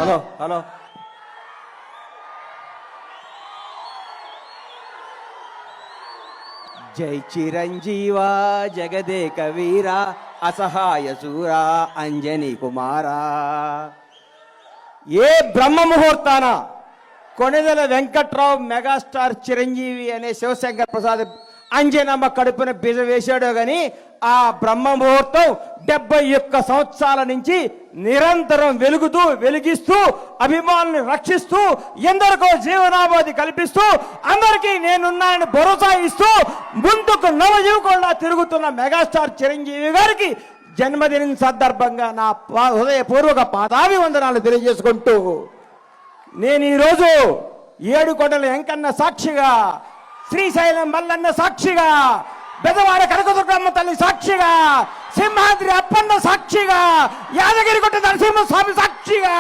Hello hello జై చిరంజీవా జగదేక వీరా అసహాయ శూరా అంజనీ కుమారా. ఏ బ్రహ్మ ముహూర్తాన Konidela Venkatrao megastar Chiranjeevi అనే శివశంకర్ ప్రసాద్ అంజనమ్మ కడుపున బీజ వేశాడో గాని ఆ బ్రహ్మ ముహూర్తం 71 సంవత్సరాల నుంచి నిరంతరం వెలిగిస్తూ అభిమానుల్ని రక్షిస్తూ ఎందరికో జీవనాభాది కల్పిస్తూ అందరికీ నేనున్నానని భరోసా ఇస్తూ ముందుకు నవజీవకుండా తిరుగుతున్న మెగాస్టార్ చిరంజీవి గారికి జన్మదినం సందర్భంగా నా హృదయపూర్వక పాదాభివందనాలు తెలియజేసుకుంటూ నేను ఈరోజు ఏడుకొండల వెంకన్న సాక్షిగా, శ్రీశైలం మల్లన్న సాక్షిగా, బెదవాడ కనకదుర్గమ్మ తల్లి సాక్షిగా, సింహాద్రి అప్పన్న సాక్షిగా, యాదగిరిగుట్ట నరసింహస్వామి సాక్షిగా,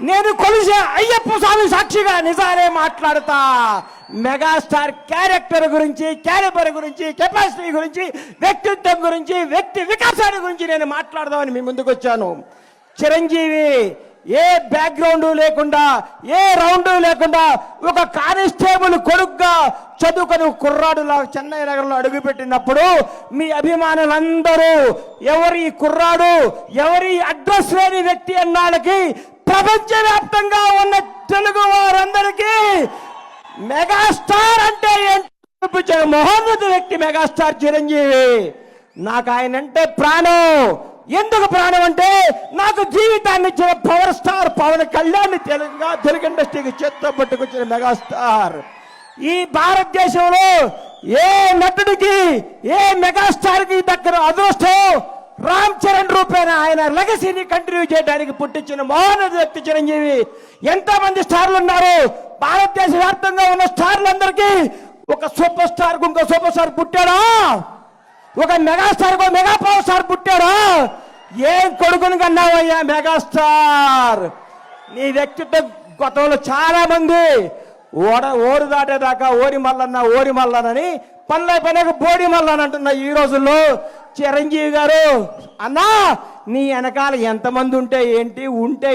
నేను కొలిసే అయ్యప్ప స్వామి సాక్షిగా నిజాలే మాట్లాడతా. మెగాస్టార్ క్యారెక్టర్ గురించి, క్యాలిబర్ గురించి, కెపాసిటీ గురించి, వ్యక్తిత్వం గురించి, వ్యక్తి వికాసాన్ని గురించి నేను మాట్లాడదామని మీ ముందుకు వచ్చాను. చిరంజీవి ఏ బ్యాక్గ్రౌండ్ లేకుండా, ఏ రౌండ్ లేకుండా ఒక కానిస్టేబుల్ కొడుకుగా చదువుకొని కుర్రాడులా చెన్నై నగరంలో అడుగుపెట్టినప్పుడు మీ అభిమానులందరూ ఎవరి కుర్రాడు, ఎవరి అడ్రస్ లేని వ్యక్తి అన్నాళ్ళకి ప్రపంచవ్యాప్తంగా ఉన్న తెలుగు వారందరికీ మెగాస్టార్ అంటే ఏంటో మహోన్నత వ్యక్తి మెగాస్టార్ చిరంజీవి. నాకు ఆయన అంటే ప్రాణం. ఎందుకు ప్రాణం అంటే నాకు జీవితాన్ని ఇచ్చిన పవర్ స్టార్ పవన్ కళ్యాణ్ తెలుగు ఇండస్ట్రీకి చేత్తో పట్టుకొచ్చిన మెగాస్టార్. ఈ భారతదేశంలో ఏ నటుడికి, ఏ మెగాస్టార్కి దగ్గర అదృష్టం రామ్ చరణ్ రూపేణ ఆయన లెగసీని కంటిన్యూ చేయడానికి పుట్టించిన మహోన్నత వ్యక్తి చిరంజీవి. ఎంతో మంది స్టార్లు ఉన్నారు. భారతదేశ వ్యాప్తంగా ఉన్న స్టార్లందరికీ ఒక సూపర్ స్టార్ ఇంకో సూపర్ స్టార్ పుట్టాడా? ఒక మెగాస్టార్ మెగా పవర్ స్టార్ పుట్టాడా? ఏం కొడుకుని కన్నావయ్యా మెగాస్టార్? నీ వ్యక్తిత్వం గతంలో చాలా మంది ఓరు దాటేదాకా ఓరి మల్లనని పనిలేక బోడి మల్లన్ అంటున్న ఈ రోజుల్లో చిరంజీవి గారు అన్నా నీ వెనకాల ఎంతమంది ఉంటే ఏంటి, ఊడితే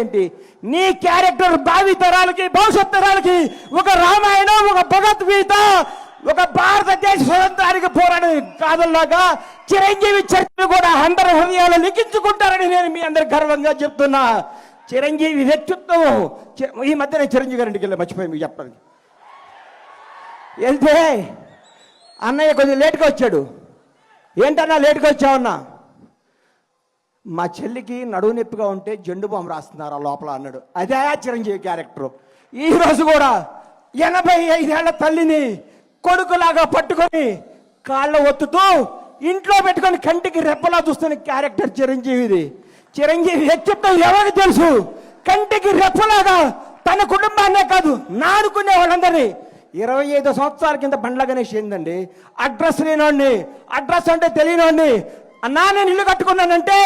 ఏంటి? నీ క్యారెక్టర్ భావి తరాలకి, భవిష్యత్ తరాలకి ఒక రామాయణం, ఒక భగవద్గీత, ఒక భారతదేశ స్వతంత్రానికి పోరాడే కాదల్లాగా చిరంజీవి చరిత్ర కూడా అందరి హృదయాలు లిఖించుకుంటారని నేను మీ అందరికి గర్వంగా చెప్తున్నా. చిరంజీవి వ్యక్తిత్వం. ఈ మధ్య నేను చిరంజీవి గారింటికి వెళ్ళి మర్చిపోయి మీకు చెప్పడానికి వెళ్తే అన్నయ్య కొంచెం లేట్గా వచ్చాడు. ఏంటన్నా లేట్గా వచ్చావన్నా? మా చెల్లికి నడువు నొప్పిగా ఉంటే జెండు బాంబు రాస్తున్నారు ఆ లోపల అన్నాడు. అదే చిరంజీవి క్యారెక్టర్. ఈరోజు కూడా 85 ఏళ్ల తల్లిని కొడుకులాగా పట్టుకొని కాళ్ళ ఒత్తుతూ ఇంట్లో పెట్టుకొని కంటికి రెప్పలా చూస్తున్న క్యారెక్టర్ చిరంజీవిది. చిరంజీవి వ్యక్తిత్వం ఎవరికి తెలుసు? కంటికి రెప్పలాగా తన కుటుంబాన్నే కాదు నానుకునే వాళ్ళందరినీ. 25 సంవత్సరాల కింద బండ్ల గణేష్ ఏందండి అడ్రస్ లేనోడిని, అడ్రస్ అంటే తెలియనోడిని. అన్నా నేను ఇల్లు కట్టుకున్నానంటే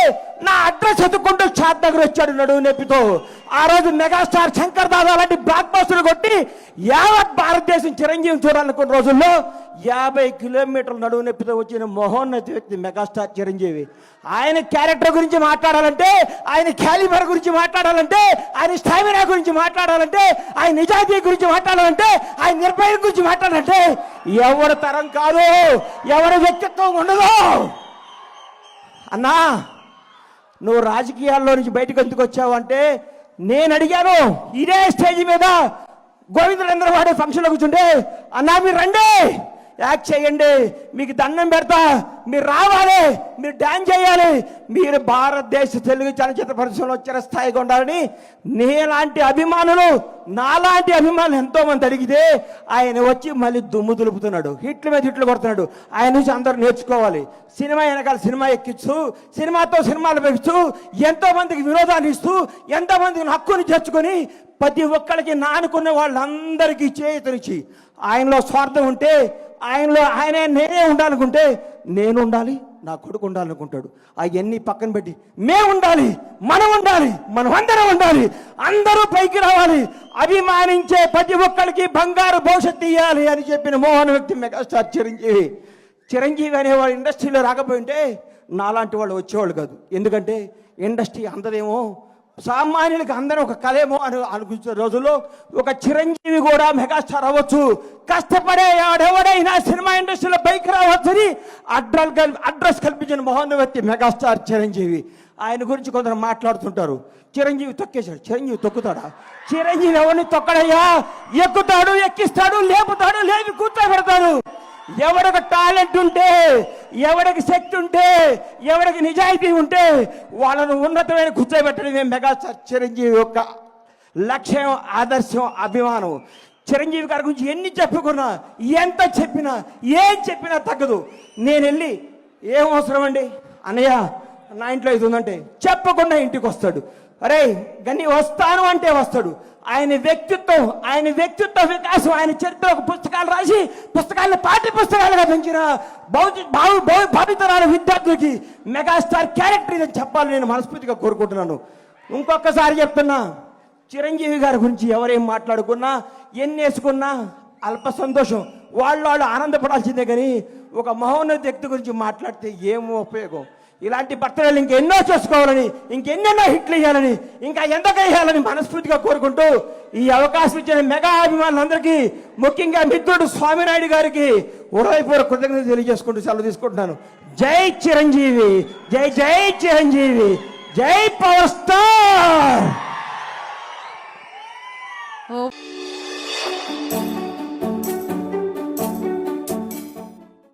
నా అడ్రస్ ఎత్తుకుంటూ చాట్ దగ్గర వచ్చాడు నడువు నొప్పితో. ఆ రోజు మెగాస్టార్ శంకర్ దాదా లాంటి బ్లాక్ బస్టర్లు కొట్టి యావత్ భారతదేశం చిరంజీవి చూడాలనుకున్న రోజుల్లో 50 కిలోమీటర్ల నడువు నొప్పితో వచ్చిన మహోన్నత వ్యక్తి మెగాస్టార్ చిరంజీవి. ఆయన క్యారెక్టర్ గురించి మాట్లాడాలంటే, ఆయన క్యాలిబర్ గురించి మాట్లాడాలంటే, ఆయన స్టామినా గురించి మాట్లాడాలంటే, ఆయన నిజాయితీ గురించి మాట్లాడాలంటే, ఆయన నిర్భయం గురించి మాట్లాడాలంటే ఎవరి తరం కాదు, ఎవరి వ్యక్తిత్వం ఉండదు. అన్నా నువ్వు రాజకీయాల్లో నుంచి బయటకు ఎందుకు వచ్చావు అంటే నేను అడిగాను. ఇదే స్టేజ్ మీద గోవిందులందరూ వాడే ఫంక్షన్లో కూర్చుంటే అన్నా మీరు రండి, యాక్ట్ చేయండి, మీకు దండం పెడతా, మీరు రావాలి, మీరు డాన్స్ చేయాలి, మీరు భారతదేశ తెలుగు చలనచిత్ర పరిశ్రమలో వచ్చిన స్థాయిగా ఉండాలని నాలాంటి అభిమానులు ఎంతో మంది అడిగితే ఆయన వచ్చి మళ్ళీ దుమ్ము దులుపుతున్నాడు, హిట్ల మీద హిట్లు కొడుతున్నాడు. ఆయన నుంచి అందరూ నేర్చుకోవాలి. సినిమా వెనకాల సినిమా ఎక్కిస్తూ, సినిమాతో సినిమాలు పెంచుతూ, ఎంతో మందికి వినోదాన్ని ఇస్తూ, ఎంతో మందికి హక్కుని చేర్చుకొని ప్రతి ఒక్కరికి నానుకున్న వాళ్ళందరికీ చేతునిచ్చి ఆయనలో స్వార్థం ఉంటే ఆయనే నేనే ఉండాలనుకుంటే నేను ఉండాలి, నా కొడుకు ఉండాలనుకుంటాడు. అవన్నీ పక్కన పెట్టి మేము ఉండాలి, మనం అందరం ఉండాలి, అందరూ పైకి రావాలి, అభిమానించే ప్రతి ఒక్కరికి బంగారు భవిష్యత్తు ఇవ్వాలి అని చెప్పిన మోహన వ్యక్తి మెగాస్టార్ చిరంజీవి. చిరంజీవి అనేవాడు ఇండస్ట్రీలో రాకపోయింటే నాలాంటి వాళ్ళు వచ్చేవాళ్ళు కాదు. ఎందుకంటే ఇండస్ట్రీ అందదేమో సామాన్యులకి అందరూ ఒక కలేమో అని అనుకుంటున్న రోజుల్లో ఒక చిరంజీవి కూడా మెగాస్టార్ అవ్వచ్చు, కష్టపడే ఎవడైనా సినిమా ఇండస్ట్రీలో పైకి రావచ్చని అడ్రస్ కల్పించిన మహోన్నత మెగాస్టార్ చిరంజీవి. ఆయన గురించి కొందరు మాట్లాడుతుంటారు, చిరంజీవి తొక్కేశాడు. చిరంజీవి తొక్కుతాడా? చిరంజీవి ఎవరిని తొక్కడయ్యా? ఎక్కుతాడు, ఎక్కిస్తాడు, లేపుతాడు, లేపి కూర్చోబెడతాడు. ఎవరికి టాలెంట్ ఉంటే, ఎవరికి శక్తి ఉంటే, ఎవరికి నిజాయితీ ఉంటే వాళ్ళను ఉన్నతమైన కూర్చోబెట్టడమే మెగాస్టార్ చిరంజీవి యొక్క లక్ష్యం, ఆదర్శం, అభిమానం. చిరంజీవి గారి గురించి ఎన్ని చెప్పుకున్నా, ఎంత చెప్పినా, ఏం చెప్పినా తగ్గదు. నేను వెళ్ళి ఏం అవసరం అండి అన్నయ్య నా ఇంట్లో ఇది ఉందంటే చెప్పకుండా ఇంటికి వస్తాడు. అరే గని వస్తాను అంటే వస్తాడు. ఆయన వ్యక్తిత్వ వికాసం, ఆయన చరిత్ర పుస్తకాలు రాసి పుస్తకాలను పాఠ్య పుస్తకాలుగా పెంచిన భావితరాల విద్యార్థులకి మెగాస్టార్ క్యారెక్టర్ ఇదని చెప్పాలని నేను మనస్ఫూర్తిగా కోరుకుంటున్నాను. ఇంకొకసారి చెప్తున్నా, చిరంజీవి గారి గురించి ఎవరేం మాట్లాడుకున్నా, ఎన్ని వేసుకున్నా అల్ప సంతోషం, వాళ్ళు ఆనందపడాల్సిందే. కానీ ఒక మహోన్నత వ్యక్తి గురించి మాట్లాడితే ఏమో ఉపయోగం? ఇలాంటి బర్త్డేలు ఇంకెన్నో చేసుకోవాలని, ఇంకెన్నెన్నో హిట్లు ఇవ్వాలని, ఇంకా ఎంతగా వేయాలని మనస్ఫూర్తిగా కోరుకుంటూ ఈ అవకాశం ఇచ్చిన మెగా అభిమానులందరికీ, ముఖ్యంగా మిత్రుడు స్వామినాయుడు గారికి హృదయపూర్వక కృతజ్ఞతలు తెలియజేసుకుంటూ సెలవు తీసుకుంటున్నాను. జై చిరంజీవి, జై జై చిరంజీవి, జై పవర్ స్టార్.